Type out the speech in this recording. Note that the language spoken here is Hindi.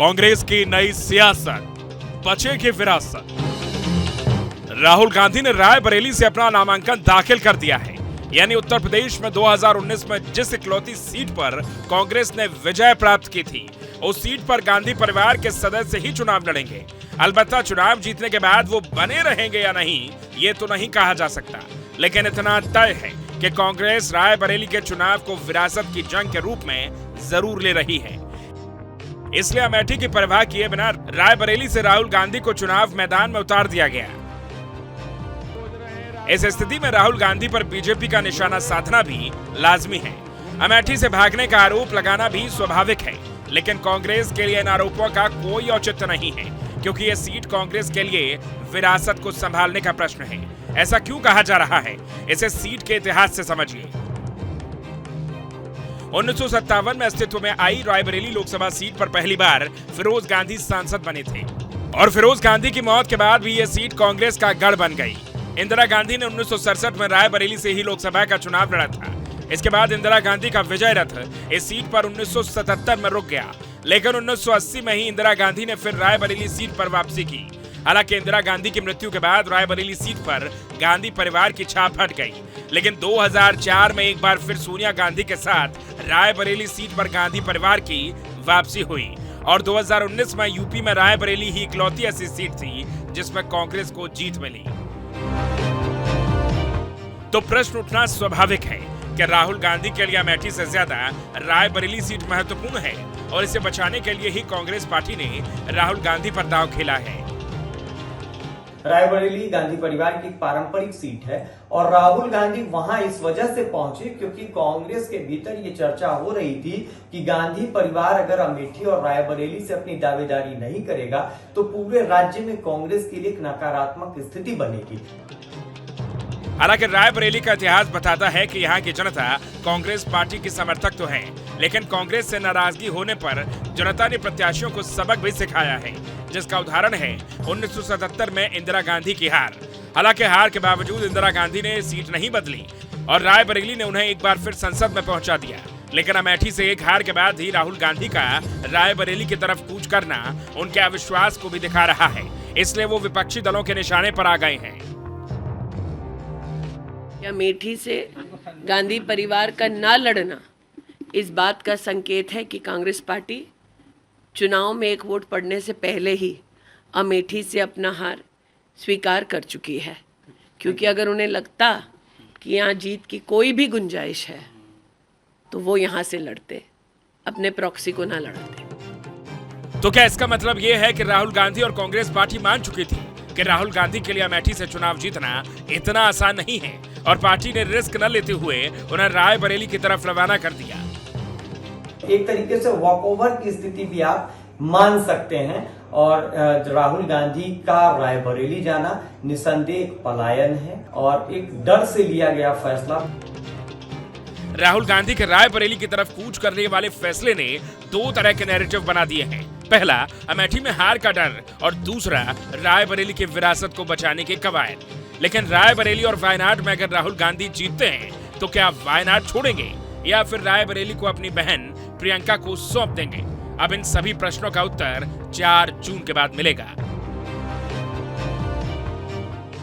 कांग्रेस की नई सियासत, बचेगी विरासत। राहुल गांधी ने रायबरेली से अपना नामांकन दाखिल कर दिया है। यानी उत्तर प्रदेश में 2019 में जिस इकलौती सीट पर कांग्रेस ने विजय प्राप्त की थी, उस सीट पर गांधी परिवार के सदस्य ही चुनाव लड़ेंगे। अलबत्ता चुनाव जीतने के बाद वो बने रहेंगे या नहीं, ये तो नहीं कहा जा सकता, लेकिन इतना तय है कि कांग्रेस रायबरेली के चुनाव को विरासत की जंग के रूप में जरूर ले रही है। इसलिए अमेठी की परवाह किए बिना रायबरेली से राहुल गांधी को चुनाव मैदान में उतार दिया गया। इस स्थिति में राहुल गांधी पर बीजेपी का निशाना साधना भी लाजमी है। अमेठी से भागने का आरोप लगाना भी स्वाभाविक है, लेकिन कांग्रेस के लिए इन आरोपों का कोई औचित्य नहीं है, क्योंकि यह सीट कांग्रेस के लिए विरासत को संभालने का प्रश्न है। ऐसा क्यों कहा जा रहा है, इसे सीट के इतिहास से समझिए। 1957 में अस्तित्व में आई रायबरेली लोकसभा सीट पर पहली बार फिरोज गांधी सांसद बने थे और फिरोज गांधी की मौत के बाद भी यह सीट कांग्रेस का गढ़ बन गई। इंदिरा गांधी ने 1967 में रायबरेली से ही लोकसभा का चुनाव लड़ा था। इसके बाद इंदिरा गांधी का विजय रथ इस सीट पर 1977 में रुक गया, लेकिन 1980 में ही इंदिरा गांधी ने फिर रायबरेली सीट पर वापसी की। हालांकि इंदिरा गांधी की मृत्यु के बाद रायबरेली सीट पर गांधी परिवार की छाप हट गई, लेकिन 2004 में एक बार फिर सोनिया गांधी के साथ रायबरेली सीट पर गांधी परिवार की वापसी हुई और 2019 में यूपी में रायबरेली ही इकलौती ऐसी सीट थी जिसमें कांग्रेस को जीत मिली। तो प्रश्न उठना स्वाभाविक है कि राहुल गांधी के लिए अमेठी से ज्यादा रायबरेली सीट महत्वपूर्ण है और इसे बचाने के लिए ही कांग्रेस पार्टी ने राहुल गांधी पर दांव खेला है। रायबरेली गांधी परिवार की पारंपरिक सीट है और राहुल गांधी वहां इस वजह से पहुंचे क्योंकि कांग्रेस के भीतर ये चर्चा हो रही थी कि गांधी परिवार अगर अमेठी और रायबरेली से अपनी दावेदारी नहीं करेगा तो पूरे राज्य में कांग्रेस के लिए एक नकारात्मक स्थिति बनेगी। हालांकि रायबरेली का इतिहास बताता है कि यहाँ की जनता कांग्रेस पार्टी की समर्थक तो है, लेकिन कांग्रेस से नाराजगी होने पर जनता ने प्रत्याशियों को सबक भी सिखाया है, जिसका उदाहरण है 1977 में इंदिरा गांधी की हार। हालांकि हार के बावजूद इंदिरा गांधी ने सीट नहीं बदली और रायबरेली ने उन्हें एक बार फिर संसद में पहुंचा दिया, लेकिन अमेठी से एक हार के बाद ही राहुल गांधी का रायबरेली की तरफ कूच करना उनके अविश्वास को भी दिखा रहा है। इसलिए वो विपक्षी दलों के निशाने पर आ गए हैं। अमेठी से गांधी परिवार का ना लड़ना इस बात का संकेत है कि कांग्रेस पार्टी चुनाव में एक वोट पड़ने से पहले ही अमेठी से अपना हार स्वीकार कर चुकी है, क्योंकि अगर उन्हें लगता कि यहाँ जीत की कोई भी गुंजाइश है तो वो यहाँ से लड़ते, अपने प्रॉक्सी को ना लड़ाते। तो क्या इसका मतलब ये है कि राहुल गांधी और कांग्रेस पार्टी मान चुकी थी कि राहुल गांधी के लिए अमेठी से चुनाव जीतना इतना आसान नहीं है और पार्टी ने रिस्क न लेते हुए उन्हें रायबरेली की तरफ रवाना कर दिया? एक तरीके से वॉकओवर की स्थिति भी आप मान सकते हैं और राहुल गांधी का रायबरेली जाना निसंदेह एक पलायन है और एक डर से लिया गया फैसला। राहुल गांधी के रायबरेली की तरफ कूच करने वाले फैसले ने दो तरह के नैरेटिव बना दिए हैं। पहला, अमेठी में हार का डर और दूसरा, रायबरेली की विरासत को बचाने की कवायद। लेकिन रायबरेली और वायनाड में अगर राहुल गांधी जीतते हैं तो क्या वायनाड छोड़ेंगे या फिर रायबरेली को अपनी बहन प्रियंका को सौंप देंगे? अब इन सभी प्रश्नों का उत्तर 4 जून के बाद मिलेगा।